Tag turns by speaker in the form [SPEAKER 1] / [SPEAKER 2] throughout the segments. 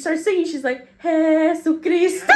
[SPEAKER 1] starts singing. She's like, Jesucristo.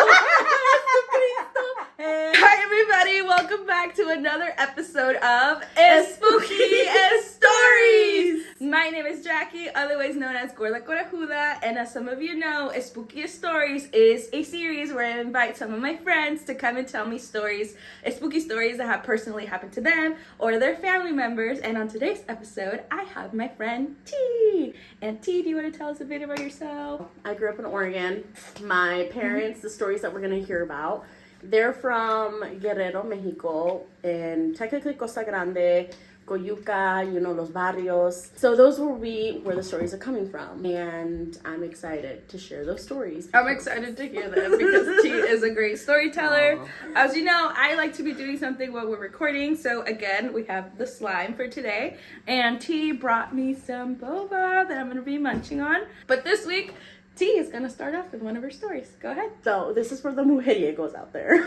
[SPEAKER 2] Hi everybody, welcome back to another episode of Espooky Estories. My name is Jackie, otherwise known as Gordaschingonas, and as some of you know, Espooky Estories is a series where I invite some of my friends to come and tell me stories, spooky stories that have personally happened to them or their family members. And on today's episode, I have my friend T. And T, do you want to tell us a bit about yourself?
[SPEAKER 1] I grew up in Oregon. My parents, the stories that we're going to hear about, they're from Guerrero, Mexico, and technically Costa Grande, Coyuca, los barrios. So those were where the stories are coming from. And I'm excited to share those stories.
[SPEAKER 2] I'm excited to hear them because T is a great storyteller. Aww. As you know, I like to be doing something while we're recording. So again, we have the slime for today. And T brought me some boba that I'm going to be munching on. But this week, T is going to start off with one of her stories. Go ahead.
[SPEAKER 1] So this is for the mujeriegos out there.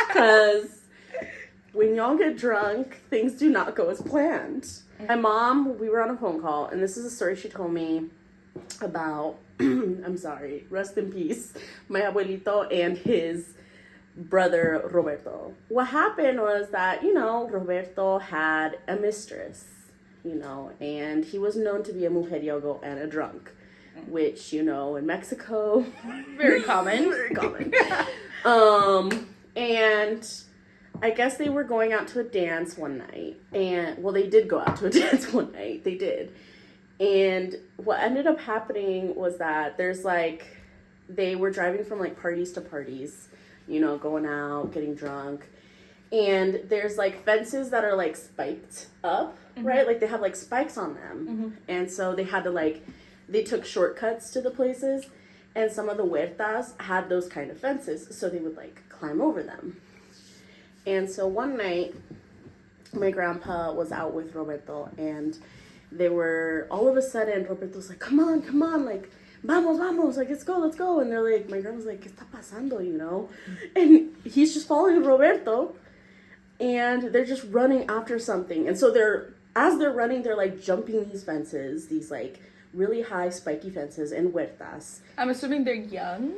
[SPEAKER 1] Because when y'all get drunk, things do not go as planned. My mom, we were on a phone call, and this is a story she told me about, I'm sorry, rest in peace, my abuelito and his brother, Roberto. What happened was that, Roberto had a mistress, and he was known to be a mujeriego and a drunk. Which, in Mexico,
[SPEAKER 2] very common.
[SPEAKER 1] Very common. And I guess they were going out to a dance one night. And, well, they did go out to a dance one night. They did. And what ended up happening was that they were driving from, parties to parties, going out, getting drunk. And there's, fences that are, spiked up, mm-hmm. right? They have, spikes on them. Mm-hmm. And so they had to, they took shortcuts to the places, and some of the huertas had those kind of fences, so they would, climb over them. And so one night, my grandpa was out with Roberto, and they were, all of a sudden, Roberto's like, come on, vamos, let's go. And they're my grandma's like, ¿Qué está pasando, And he's just following Roberto, and they're just running after something. And so as they're running, they're, jumping these fences, these, really high spiky fences and huertas.
[SPEAKER 2] I'm assuming they're young?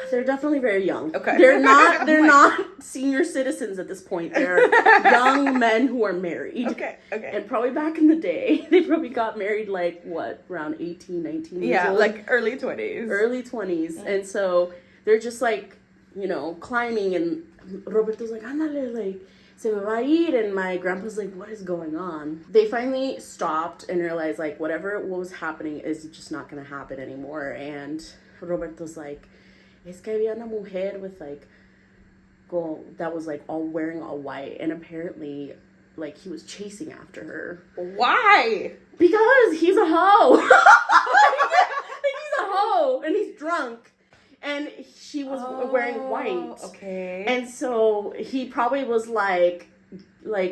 [SPEAKER 1] They're definitely very young.
[SPEAKER 2] Okay.
[SPEAKER 1] They're not senior citizens at this point. They're young men who are married.
[SPEAKER 2] Okay.
[SPEAKER 1] And probably back in the day, they probably got married around 18, 19 years old?
[SPEAKER 2] Early 20s.
[SPEAKER 1] Early 20s. Mm-hmm. And so they're just climbing, and Roberto's like, ándale, se me va a ir, and my grandpa's like, what is going on? They finally stopped and realized, what was happening is just not going to happen anymore. And Roberto's like, es que había una mujer with, that was, all wearing all white, and apparently, he was chasing after her.
[SPEAKER 2] Why?
[SPEAKER 1] Because he's a hoe! He's a hoe, and he's drunk. And she was wearing white.
[SPEAKER 2] Okay.
[SPEAKER 1] And so he probably was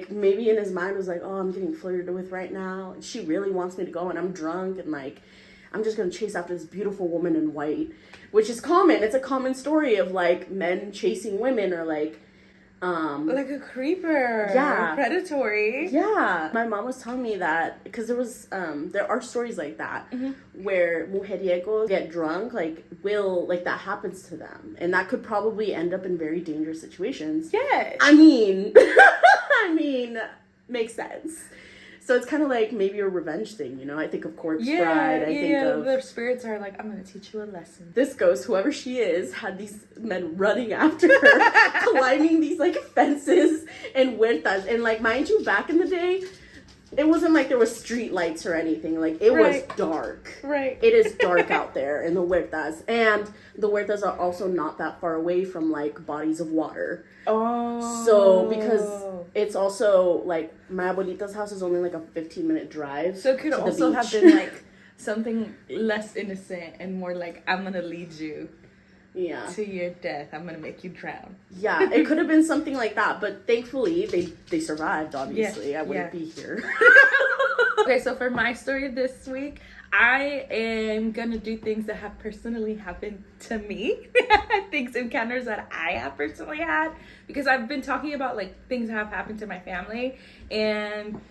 [SPEAKER 1] maybe in his mind was oh, I'm getting flirted with right now. And she really wants me to go, and I'm drunk, and I'm just going to chase after this beautiful woman in white, which is common. It's a common story of men chasing women, or
[SPEAKER 2] like a creeper.
[SPEAKER 1] Yeah.
[SPEAKER 2] Predatory.
[SPEAKER 1] Yeah. My mom was telling me that because there are stories like that, mm-hmm. where mujeriegos get drunk, that happens to them. And that could probably end up in very dangerous situations.
[SPEAKER 2] Yes.
[SPEAKER 1] I mean, makes sense. So it's kind of maybe a revenge thing, I think of Corpse Bride. I think of
[SPEAKER 2] the spirits are I'm going to teach you a lesson.
[SPEAKER 1] This ghost, whoever she is, had these men running after her, climbing these fences and huertas. And mind you, back in the day, it wasn't there was street lights or anything. It was dark.
[SPEAKER 2] Right.
[SPEAKER 1] It is dark out there in the huertas. And the huertas are also not that far away from bodies of water.
[SPEAKER 2] Oh.
[SPEAKER 1] So because it's also my abuelita's house is only a 15-minute drive.
[SPEAKER 2] So it could also have been something less innocent and more I'm gonna lead you to your death. I'm gonna make you drown.
[SPEAKER 1] Yeah, it could have been something like that, but thankfully they survived, obviously.
[SPEAKER 2] Yeah,
[SPEAKER 1] I wouldn't be here.
[SPEAKER 2] Okay, so for my story this week, I am gonna do things that have personally happened to me. Encounters that I have personally had, because I've been talking about things that have happened to my family, and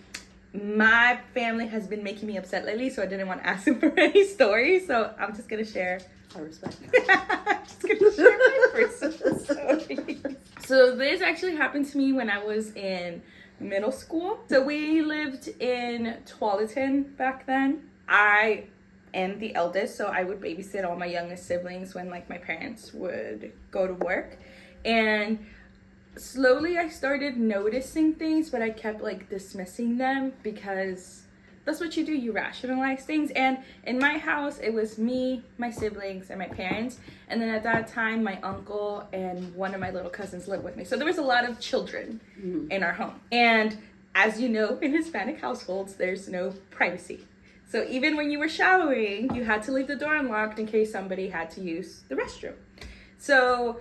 [SPEAKER 2] my family has been making me upset lately, so I didn't want to ask them for any stories, so I'm just gonna share
[SPEAKER 1] I respect that.
[SPEAKER 2] I'm just gonna share my personal story. So this actually happened to me when I was in middle school. So we lived in Tualatin back then. I am the eldest, so I would babysit all my youngest siblings when like my parents would go to work. And slowly I started noticing things, but I kept like dismissing them because that's what you do, you rationalize things. And in my house, it was me, my siblings, and my parents. And then at that time, my uncle and one of my little cousins lived with me. So there was a lot of children in our home. And as you know, in Hispanic households, there's no privacy. So even when you were showering, you had to leave the door unlocked in case somebody had to use the restroom. So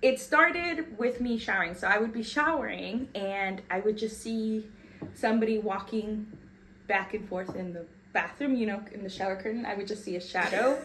[SPEAKER 2] it started with me showering. So I would be showering and I would just see somebody walking back and forth in the bathroom, you know, in the shower curtain. I would just see a shadow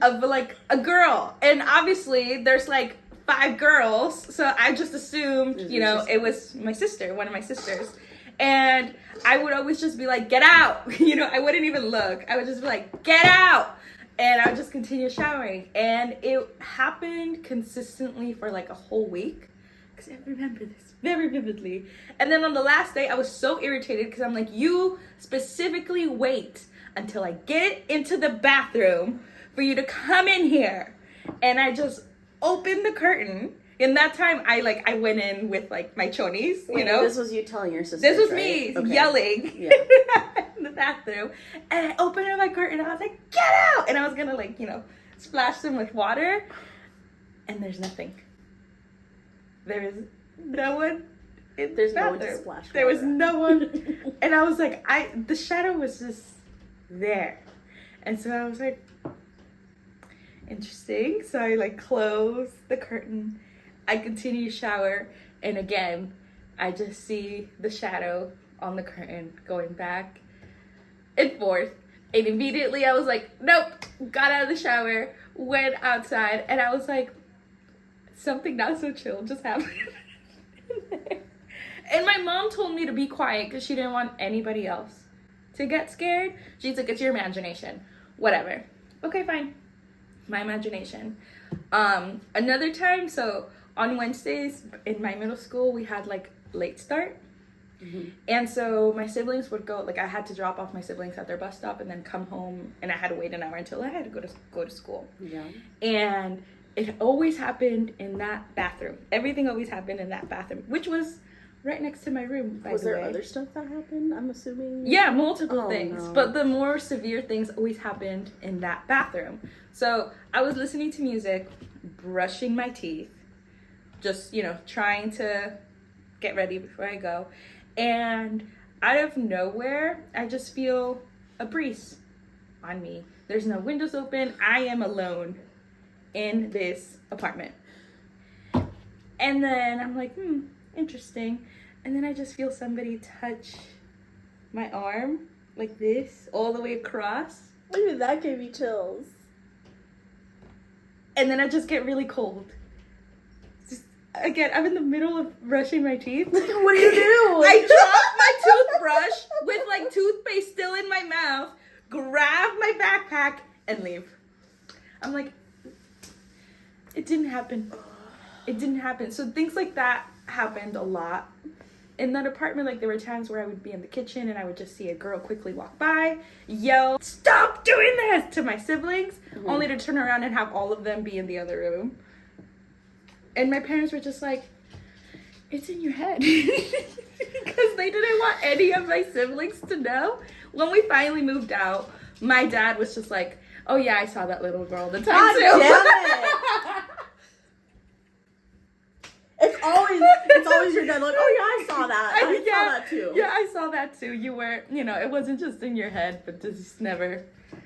[SPEAKER 2] of like a girl. And obviously there's like 5 girls. So I just assumed, you know, it was my sister, one of my sisters. And I would always just be like, get out. You know, I wouldn't even look. I would just be like, get out. And I would just continue showering. And it happened consistently for like a whole week. Because I remember this very vividly. And then on the last day, I was so irritated because I'm like, you specifically wait until I get into the bathroom for you to come in here. And I just opened the curtain. And that time, I went in with like my chonies, you know.
[SPEAKER 1] This was you telling your sister.
[SPEAKER 2] This was me yelling in the bathroom. And I opened up my curtain and I was like, get out! And I was gonna like, you know, splash them with water. And there's nothing. There is no one in the bathroom.
[SPEAKER 1] No one to splash water.
[SPEAKER 2] There was no one. And I was like, the shadow was just there. And so I was like, interesting. So I like closed the curtain. I continue to shower. And again, I just see the shadow on the curtain going back and forth. And immediately I was like, nope, got out of the shower, went outside, and I was like, something not so chill just happened. And my mom told me to be quiet because she didn't want anybody else to get scared. She's like, it's your imagination. Whatever. Okay, fine. My imagination. Another time, so on Wednesdays in my middle school, we had like late start. And so my siblings would go, like I had to drop off my siblings at their bus stop and then come home, and I had to wait an hour until I had to go to school. Yeah. And it always happened in that bathroom. Everything always happened in that bathroom, which was right next to my room, by the way.
[SPEAKER 1] Was there other stuff that happened, I'm assuming?
[SPEAKER 2] Yeah, multiple things. No. But the more severe things always happened in that bathroom. So I was listening to music, brushing my teeth, just, you know, trying to get ready before I go. And out of nowhere, I just feel a breeze on me. There's no windows open. I am alone in this apartment. And then I'm like, interesting. And then I just feel somebody touch my arm like this all the way across.
[SPEAKER 1] Even that gave me chills.
[SPEAKER 2] And then I just get really cold. Again, I'm in the middle of brushing my teeth.
[SPEAKER 1] What do you do?
[SPEAKER 2] I drop my toothbrush with like toothpaste still in my mouth, grab my backpack, and leave. I'm like, it didn't happen. It didn't happen. So things like that happened a lot. In that apartment, like there were times where I would be in the kitchen and I would just see a girl quickly walk by, yell, "Stop doing this!" to my siblings, only to turn around and have all of them be in the other room. And my parents were just like, it's in your head. Because they didn't want any of my siblings to know. When we finally moved out, my dad was just like, oh yeah, I saw that little girl the time
[SPEAKER 1] God
[SPEAKER 2] too.
[SPEAKER 1] Damn it. It's always your dad like, oh yeah, I saw that. I saw that too.
[SPEAKER 2] Yeah, I saw that too. You were, you know, it wasn't just in your head, but just never.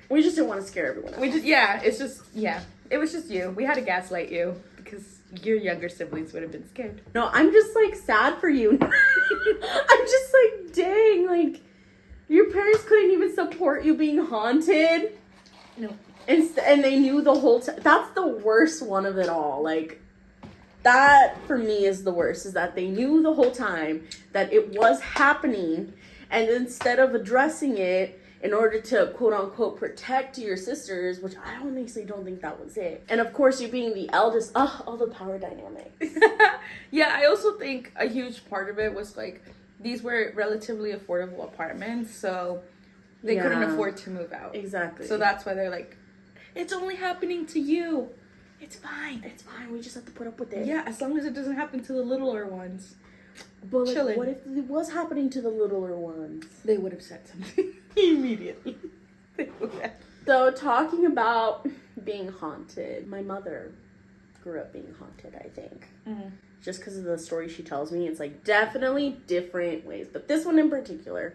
[SPEAKER 1] We just didn't want to scare everyone else.
[SPEAKER 2] It was just you. We had to gaslight you because your younger siblings would have been scared.
[SPEAKER 1] No, I'm just like sad for you. I'm just like, dang, like your parents couldn't even support you being haunted.
[SPEAKER 2] No.
[SPEAKER 1] And they knew the whole time. That's the worst one of it all. Like, that for me is the worst, is that they knew the whole time that it was happening, and instead of addressing it in order to quote unquote protect your sisters, which I honestly don't think that was it. And of course, you being the eldest, all the power dynamics.
[SPEAKER 2] Yeah, I also think a huge part of it was like these were relatively affordable apartments, so they couldn't afford to move out.
[SPEAKER 1] Exactly.
[SPEAKER 2] So that's why they're like, it's only happening to you. It's fine.
[SPEAKER 1] It's fine. We just have to put up with it.
[SPEAKER 2] Yeah, as long as it doesn't happen to the littler ones.
[SPEAKER 1] But like, what if it was happening to the littler ones?
[SPEAKER 2] They would have said something immediately. They would have.
[SPEAKER 1] So talking about being haunted, my mother grew up being haunted, I think.
[SPEAKER 2] Mm-hmm.
[SPEAKER 1] Just because of the story she tells me, it's like definitely different ways. But this one in particular.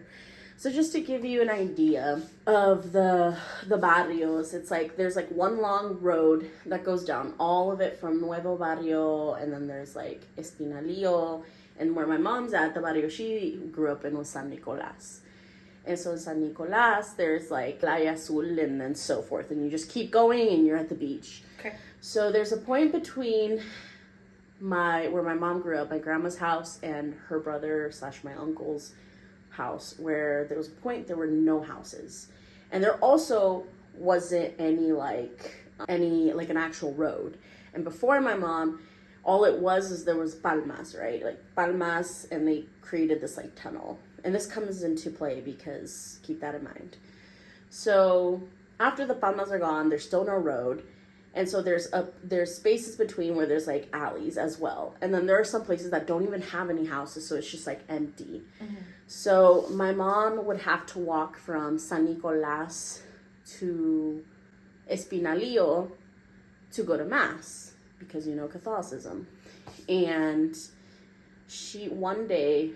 [SPEAKER 1] So just to give you an idea of the barrios, it's like there's like one long road that goes down, all of it from Nuevo Barrio, and then there's like Espinalillo, and where my mom's at, the barrio she grew up in was San Nicolas. And so in San Nicolas, there's like Playa Azul and then so forth, and you just keep going and you're at the beach.
[SPEAKER 2] Okay.
[SPEAKER 1] So there's a point between where my mom grew up, my grandma's house, and her brother / my uncle's house, where there was a point there were no houses, and there also wasn't any an actual road. And before my mom, all it was is there was palmas, right? Like palmas, and they created this like tunnel. And this comes into play because keep that in mind. So after the palmas are gone, there's still no road. And so there's spaces between where there's like alleys as well. And then there are some places that don't even have any houses, so it's just like empty. Mm-hmm. So my mom would have to walk from San Nicolas to Espinalillo to go to mass because, Catholicism. And one day,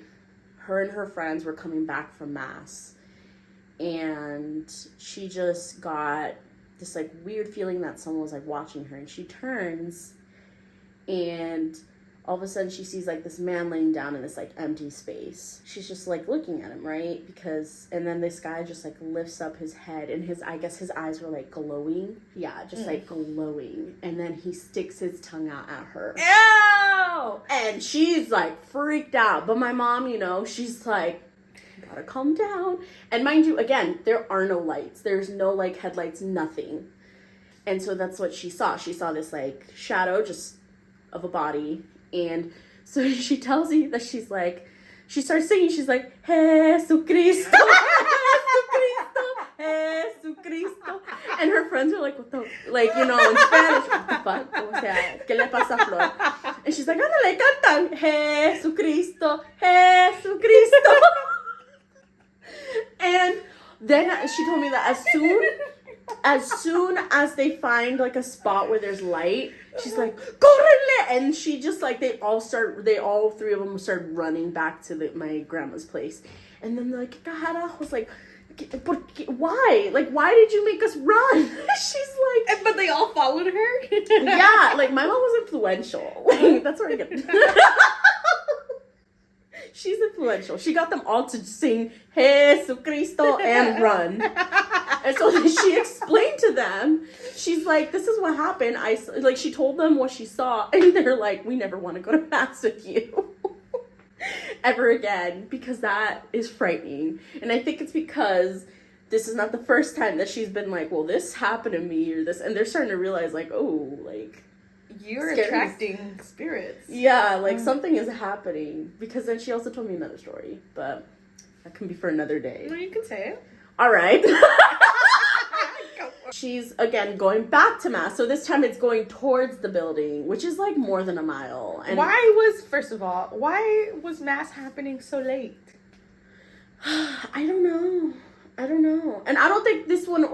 [SPEAKER 1] her and her friends were coming back from mass, and she just got this like weird feeling that someone was like watching her, and she turns, and all of a sudden she sees like this man laying down in this like empty space. She's just like looking at him, right? And then this guy just like lifts up his head, and I guess his eyes were like glowing. Yeah, just like glowing. And then he sticks his tongue out at her.
[SPEAKER 2] Ew!
[SPEAKER 1] And she's like freaked out. But my mom, she's like, gotta calm down. And mind you, again, there are no lights. There's no like headlights, nothing. And so that's what she saw. She saw this like shadow just of a body. And so she tells me that she starts singing. She's like, Jesucristo, Jesucristo, Jesucristo. And her friends are like, what the, like, in Spanish, what the fuck? O sea, ¿qué le pasa a Flor? And she's like, ándale, cantan, Jesucristo, Jesucristo. And then she told me that as soon as they find like a spot where there's light, she's like, correle! And she just like, all three of them start running back to my grandma's place. And then they're like, I was like, why? Like, why did you make us run? She's like...
[SPEAKER 2] But they all followed her?
[SPEAKER 1] Yeah, like my mom was influential. Like, that's where I get She's influential. She got them all to sing Jesucristo and run. And so then she explained to them, she's like, this is what happened. She told them what she saw, and they're like, we never want to go to mass with you ever again, because that is frightening. And I think it's because this is not the first time that she's been like, well, this happened to me or this, and they're starting to realize like, oh, like,
[SPEAKER 2] you're attracting spirits.
[SPEAKER 1] Yeah, like something is happening. Because then she also told me another story, but that can be for another day.
[SPEAKER 2] No, you can say it.
[SPEAKER 1] All right. She's, again, going back to mass. So this time it's going towards the building, which is like more than a mile. And
[SPEAKER 2] first of all, why was mass happening so late?
[SPEAKER 1] I don't know. And I don't think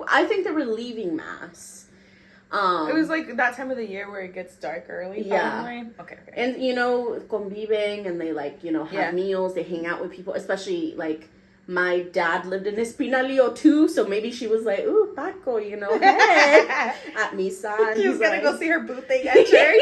[SPEAKER 1] I think they were leaving mass.
[SPEAKER 2] It was like that time of the year where it gets dark early.
[SPEAKER 1] Yeah.
[SPEAKER 2] Probably. Okay.
[SPEAKER 1] And, conviven, and they like, have meals, they hang out with people, especially like my dad lived in Espinalillo too, so maybe she was like, ooh, Paco, hey, at misa.
[SPEAKER 2] He was gonna go see her booth at church.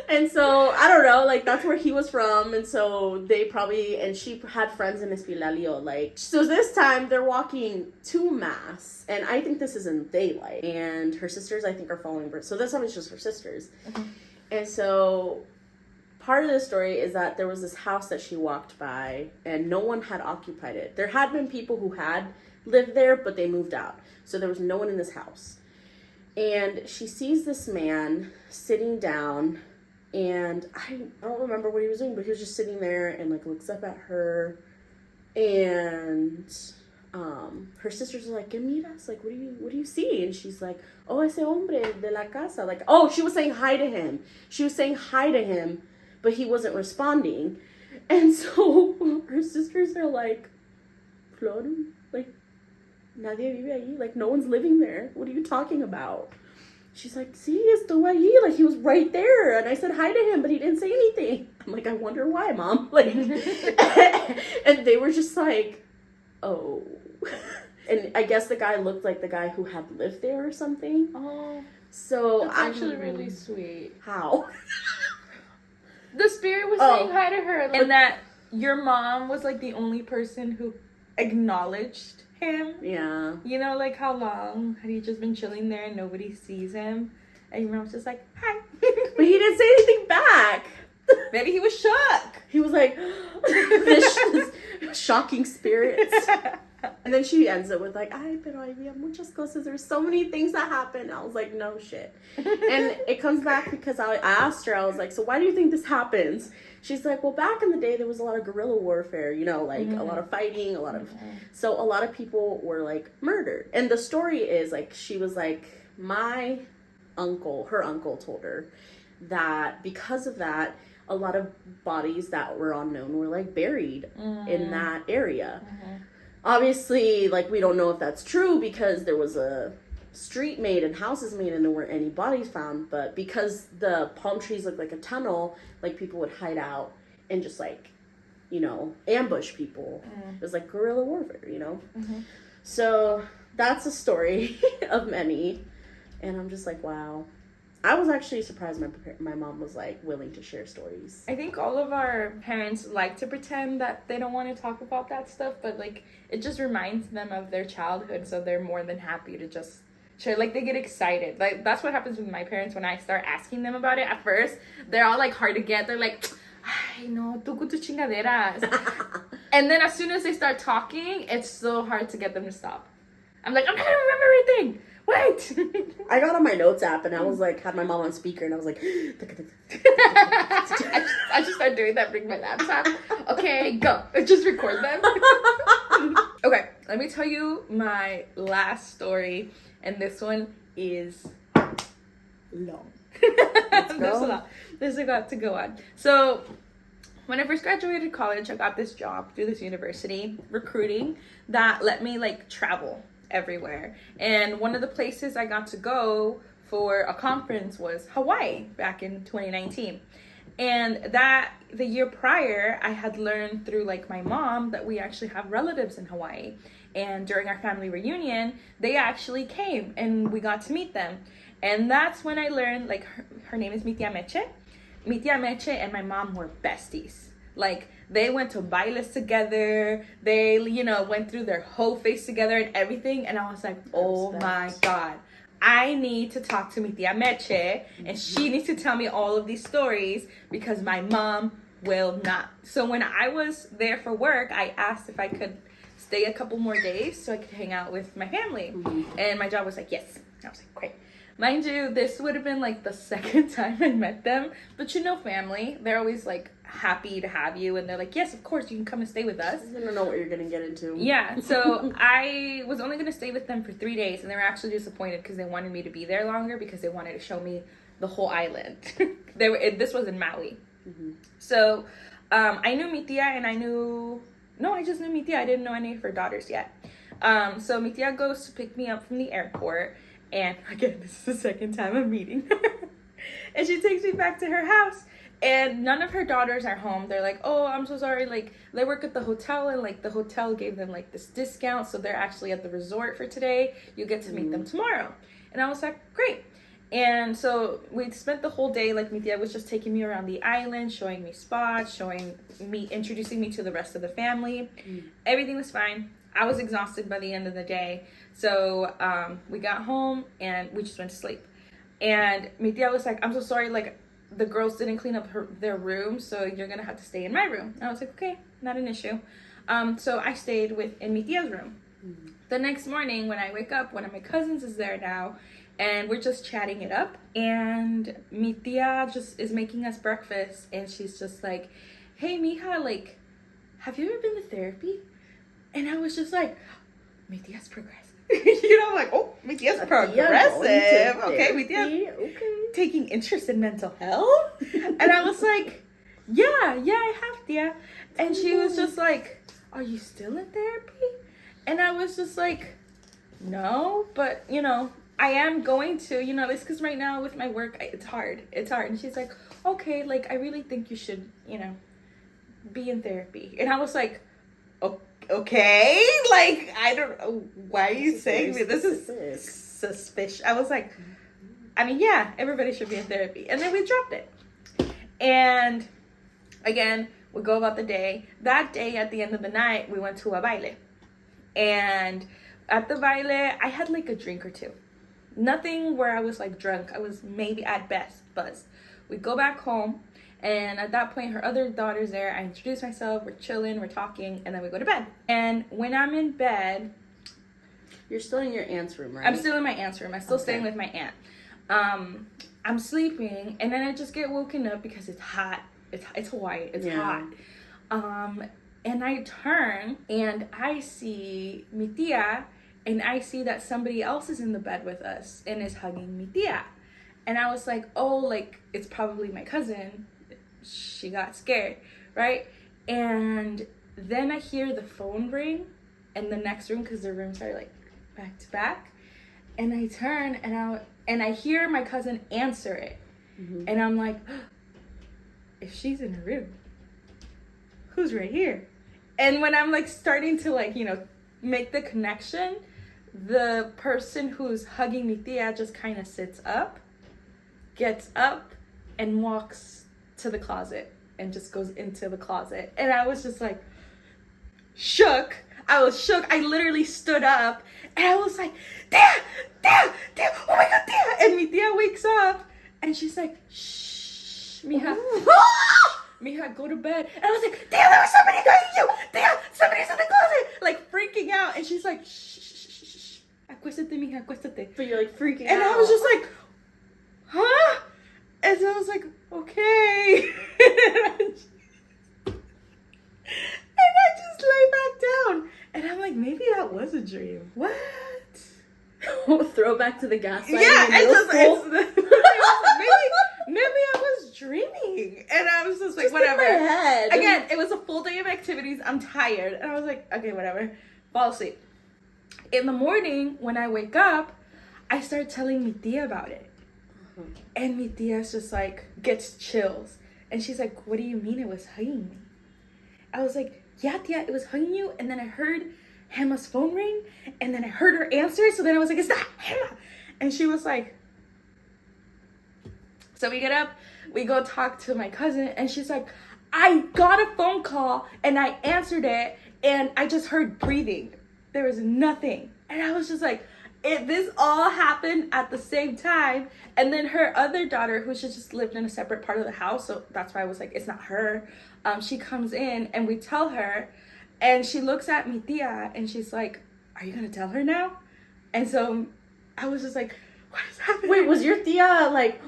[SPEAKER 1] And so, I don't know, like, that's where he was from, and so and she had friends in Espinalillo, like, so this time, they're walking to mass, and I think this is in daylight, and her sisters, I think, are following her, so this time it's just her sisters. Mm-hmm. And so, part of the story is that there was this house that she walked by, and no one had occupied it. There had been people who had lived there, but they moved out. So there was no one in this house. And she sees this man sitting down, and I don't remember what he was doing, but he was just sitting there and like looks up at her, and her sisters are like, ¿Qué miras? Like, what do you see? And she's like, oh, ese hombre de la casa. Like, oh, she was saying hi to him. She was saying hi to him, but he wasn't responding. And so her sisters are like, Flor, like, nadie vive allí. Like, no one's living there. What are you talking about? She's like, sí, estuvo allí. Like, he was right there. And I said hi to him, but he didn't say anything. I'm like, I wonder why, Mom. Like, and they were just like, oh. And I guess the guy looked like the guy who had lived there or something.
[SPEAKER 2] Oh.
[SPEAKER 1] So
[SPEAKER 2] that's actually really sweet.
[SPEAKER 1] How?
[SPEAKER 2] The spirit was saying hi to her. And that your mom was like the only person who acknowledged him.
[SPEAKER 1] Yeah.
[SPEAKER 2] You know, like how long had he just been chilling there and nobody sees him? And your mom's just like, hi.
[SPEAKER 1] But he didn't say anything back.
[SPEAKER 2] Maybe he was shook.
[SPEAKER 1] He was like, this shocking spirits. And then she ends it with like, ay, pero había muchas cosas. There's so many things that happened. I was like, no shit. And it comes back because I asked her, I was like, so why do you think this happens? She's like, well, back in the day, there was a lot of guerrilla warfare, you know, like a lot of fighting, a lot of, so a lot of people were like murdered. And the story is like, she was like, her uncle told her that because of that, a lot of bodies that were unknown were like buried in that area. Obviously, like, we don't know if that's true because there was a street made and houses made and there weren't any bodies found. But because the palm trees looked like a tunnel, like, people would hide out and just, like, you know, ambush people. It was like guerrilla warfare, you know? So that's a story of many. And I'm just like, wow. I was actually surprised my mom was, like, willing to share stories.
[SPEAKER 2] I think all of our parents like to pretend that they don't want to talk about that stuff, but, like, it just reminds them of their childhood, so they're more than happy to just share. Like, they get excited. Like, that's what happens with my parents when I start asking them about it. At first, they're all, like, hard to get. They're like, ay, no, tú con tus chingaderas. And then as soon as they start talking, it's so hard to get them to stop. I'm like, I'm not going to remember everything. Wait!
[SPEAKER 1] I got on my notes app and I was like, had my mom on speaker and I was like,
[SPEAKER 2] I just started doing that, bring my laptop. Okay, go. Just record them. Okay, let me tell you my last story, and this one is long. There's a lot to go on. So, when I first graduated college, I got this job through this university, recruiting, that let me, like, travel everywhere. And one of the places I got to go for a conference was Hawaii back in 2019. And that the year prior, I had learned through, like, my mom that we actually have relatives in Hawaii. And during our family reunion, they actually came and we got to meet them. And that's when I learned, like, her name is Mi Tia Meche. Mi Tia Meche and my mom were besties. Like, they went to bailes together. They, you know, went through their whole face together and everything. And I was like, oh my God, I need to talk to Mi Tia Meche. And she needs to tell me all of these stories because my mom will not. So when I was there for work, I asked if I could stay a couple more days so I could hang out with my family. And my job was like, yes. I was like, great. Mind you, this would have been like the second time I met them. But you know, family, they're always like happy to have you. And they're like, yes, of course, you can come and stay with us.
[SPEAKER 1] I don't know what you're going to get into.
[SPEAKER 2] Yeah, so I was only going to stay with them for 3 days. And they were actually disappointed because they wanted me to be there longer because they wanted to show me the whole island. This was in Maui. So I knew Mi Tia and I just knew Mi Tia. I didn't know any of her daughters yet. So Mi Tia goes to pick me up from the airport. And again, this is the second time I'm meeting her. And she takes me back to her house. And none of her daughters are home. They're like, oh, I'm so sorry. Like, they work at the hotel. And, like, the hotel gave them, like, this discount. So they're actually at the resort for today. You get to meet them tomorrow. And I was like, great. And so we spent the whole day. Like, Mi Tia was just taking me around the island, showing me spots, introducing me to the rest of the family. Everything was fine. I was exhausted by the end of the day. So we got home and we just went to sleep. And Mi Tia was like, I'm so sorry, like, the girls didn't clean up their room, so you're going to have to stay in my room. And I was like, okay, not an issue. So I stayed in Mi Tia's room. The next morning when I wake up, one of my cousins is there now, and we're just chatting it up, and mi tia just is making us breakfast, and she's just like, hey, mija, like, have you ever been to therapy? And I was just like, mi tia's progressive. You know, like, oh, mi tia's progressive. Okay, mi tia taking interest in mental health. And I was like, yeah, I have, tia. And she was just like, are you still in therapy? And I was just like, no, but, you know, I am going to, you know, it's because right now with my work, it's hard. And she's like, okay, like, I really think you should, you know, be in therapy. And I was like, okay, like, I don't know, why are you saying me? This is suspicious. I was like, I mean, yeah, everybody should be in therapy. And then we dropped it. And again, we go about the day. That day, at the end of the night, we went to a baile. And at the baile, I had like a drink or two. Nothing where I was like drunk. I was maybe at best buzzed. We go back home, and at that point, her other daughter's there. I introduce myself. We're chilling. We're talking, and then we go to bed. And when I'm in bed,
[SPEAKER 1] you're still in your aunt's room, right?
[SPEAKER 2] I'm still in my aunt's room. I'm still staying with my aunt. I'm sleeping, and then I just get woken up because it's hot. It's Hawaii. It's hot. And I turn, and I see mi tia, and I see that somebody else is in the bed with us and is hugging mi tia. And I was like, oh, like, it's probably my cousin. She got scared, right? And then I hear the phone ring in the next room, because the rooms are, like, back to back. And I turn, and I hear my cousin answer it. Mm-hmm. And I'm like, if she's in her room, who's right here? And when I'm, like, starting to, like, you know, make the connection, the person who's hugging mi tia just kind of sits up, gets up, and walks to the closet, and just goes into the closet. And I was just, like, shook. I was shook. I literally stood up, and I was like, tia, oh my God, tia. And mi tia wakes up, and she's like, shh, mija. Mija, go to bed. And I was like, tia, there was somebody hugging you. Tia, somebody's in the closet. Like, freaking out. And she's like, shh. Acuéstate, mija, acuéstate.
[SPEAKER 1] But you're, like, freaking out.
[SPEAKER 2] And I was just like, huh? And so I was like, okay. And I just lay back down. And I'm like, maybe that was a dream. What?
[SPEAKER 1] Throwback to the gaslighting.
[SPEAKER 2] Yeah, maybe I was dreaming. And I was just like,
[SPEAKER 1] just
[SPEAKER 2] whatever.
[SPEAKER 1] in my head.
[SPEAKER 2] Again, it was a full day of activities. I'm tired. And I was like, okay, whatever. Fall asleep. In the morning, when I wake up, I start telling mi tia about it. Mm-hmm. And mi tia's just like, gets chills. And she's like, what do you mean it was hugging me? I was like, yeah, tia, it was hugging you. And then I heard Hema's phone ring. And then I heard her answer. So then I was like, it's not Hema. And she was like, so we get up, we go talk to my cousin. And she's like, I got a phone call and I answered it. And I just heard breathing. There was nothing. And I was just like, this all happened at the same time. And then her other daughter, who just lived in a separate part of the house, so that's why I was like, it's not her. She comes in and we tell her, and she looks at mi tia and she's like, are you gonna tell her now? And so I was just like, what is happening?
[SPEAKER 1] Wait, was your tia like,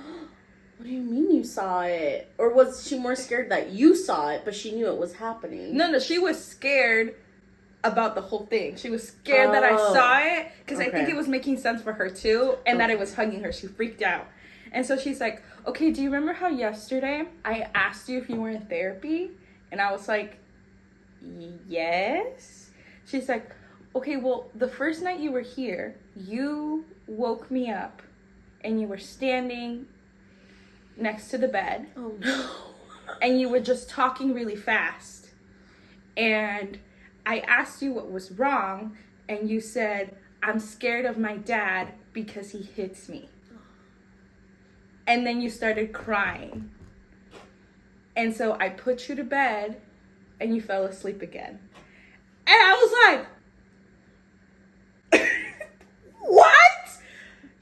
[SPEAKER 1] what do you mean you saw it? Or was she more scared that you saw it, but she knew it was happening?
[SPEAKER 2] No, she was scared about the whole thing. She was scared that I saw it, because I think it was making sense for her too, and that it was hugging her. She freaked out. And so she's like, okay, do you remember how yesterday I asked you if you were in therapy? And I was like, yes. She's like, okay, well, the first night you were here, you woke me up and you were standing next to the bed.
[SPEAKER 1] Oh no.
[SPEAKER 2] And you were just talking really fast. And I asked you what was wrong, and you said, I'm scared of my dad because he hits me. And then you started crying. And so I put you to bed, and you fell asleep again. And I was like, what?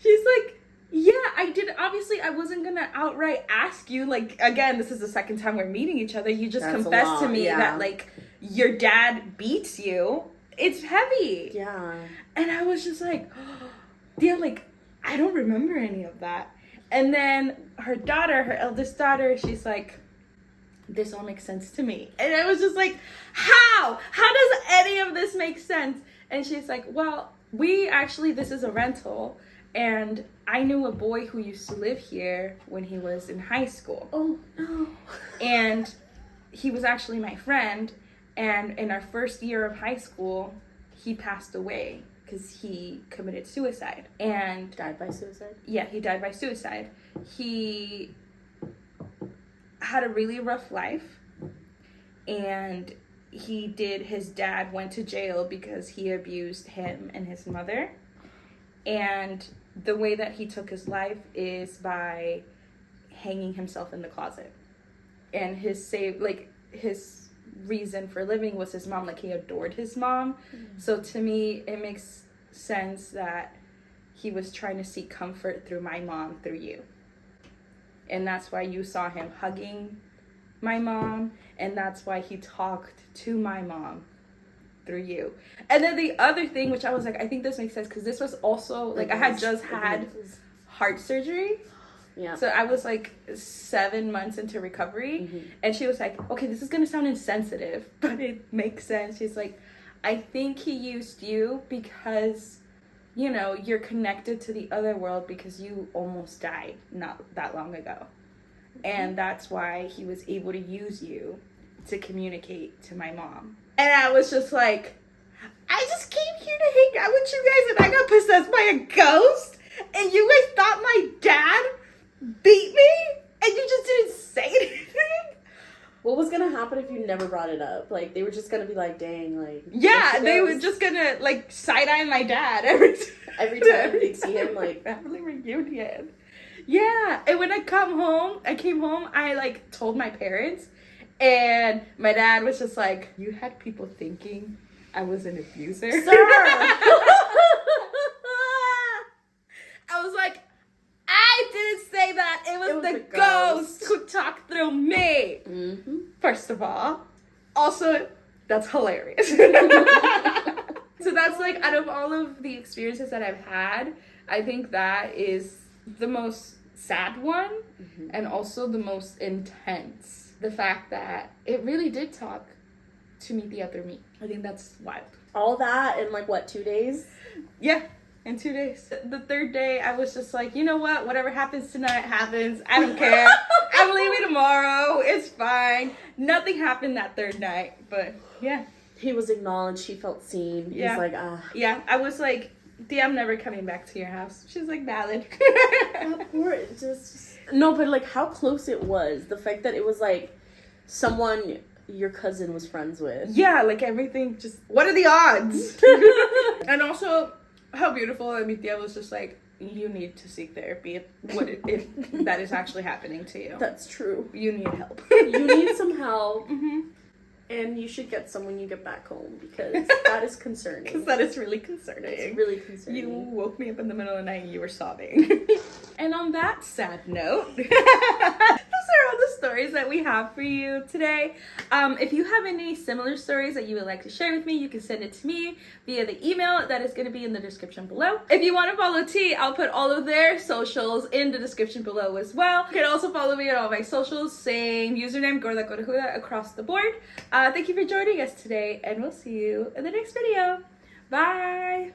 [SPEAKER 2] She's like, yeah, I did. Obviously, I wasn't going to outright ask you. Like, again, this is the second time we're meeting each other. You just confessed to me that, like, your dad beats you. it's heavy.
[SPEAKER 1] Yeah.
[SPEAKER 2] And I was just like, damn, like, I don't remember any of that. And then her eldest daughter, she's like, this all makes sense to me. And I was just like, how? How does any of this make sense? And she's like, well, this is a rental. And I knew a boy who used to live here when he was in high school.
[SPEAKER 1] Oh, no.
[SPEAKER 2] And he was actually my friend. And in our first year of high school, he passed away because he committed suicide. And
[SPEAKER 1] Died by suicide?
[SPEAKER 2] Yeah, he died by suicide. He had a really rough life. And his dad went to jail because he abused him and his mother. And the way that he took his life is by hanging himself in the closet. And his reason for living was his mom. Like, he adored his mom. Mm-hmm. So to me, it makes sense that he was trying to seek comfort through my mom, through you. And that's why you saw him hugging my mom, and that's why he talked to my mom through you. And then the other thing, which I was like, I think this makes sense, because this was also, like, I had just had heart surgery. Yeah. So I was like 7 months into recovery. Mm-hmm. And she was like, okay, this is going to sound insensitive, but it makes sense. She's like, I think he used you because, you know, you're connected to the other world because you almost died not that long ago. Mm-hmm. And that's why he was able to use you to communicate to my mom. And I was just like, I just came here to hang out with you guys and I got possessed by a ghost? And you guys thought my dad beat me? And you just didn't say anything?
[SPEAKER 1] What was gonna happen if you never brought it up? Like, they were just gonna be like, dang, like...
[SPEAKER 2] Yeah, they were just gonna, like, side-eye my dad every time.
[SPEAKER 1] Every time they'd see him, like...
[SPEAKER 2] Family reunion. Yeah, and when I came home, I, like, told my parents, and my dad was just like, you had people thinking I was an abuser?
[SPEAKER 1] Sir!
[SPEAKER 2] I was like, I didn't say that. It was the ghost who talked through me. Mm-hmm. First of all. Also, that's hilarious. So that's like, out of all of the experiences that I've had, I think that is the most sad one, mm-hmm. and also the most intense. The fact that it really did talk to me, the other me. I think that's wild.
[SPEAKER 1] All that in like, what, 2 days?
[SPEAKER 2] Yeah. In 2 days. The third day, I was just like, you know what? Whatever happens tonight happens. I don't care. I'm leaving tomorrow. It's fine. Nothing happened that third night. But, yeah.
[SPEAKER 1] He was acknowledged. He felt seen. Yeah. He's like, ah.
[SPEAKER 2] Yeah. I was like, D, I'm never coming back to your house. She's like, valid.
[SPEAKER 1] Poor, just... No, but, like, how close it was. The fact that it was, like, someone your cousin was friends with.
[SPEAKER 2] Yeah, like, everything just... What are the odds? And also... How beautiful. I mean, Tia was just like, you need to seek therapy if that is actually happening to you.
[SPEAKER 1] That's true.
[SPEAKER 2] You need help.
[SPEAKER 1] You need some help. Mm-hmm. And you should get some when you get back home, because that is concerning.
[SPEAKER 2] Because that is really concerning.
[SPEAKER 1] It's really concerning.
[SPEAKER 2] You woke me up in the middle of the night and you were sobbing. And on that sad note, those are all the stories that we have for you today. If you have any similar stories that you would like to share with me, you can send it to me via the email that is going to be in the description below. If you want to follow T, I'll put all of their socials in the description below as well. You can also follow me on all my socials, same username, Gordaschingonas, across the board. Thank you for joining us today, and we'll see you in the next video. Bye!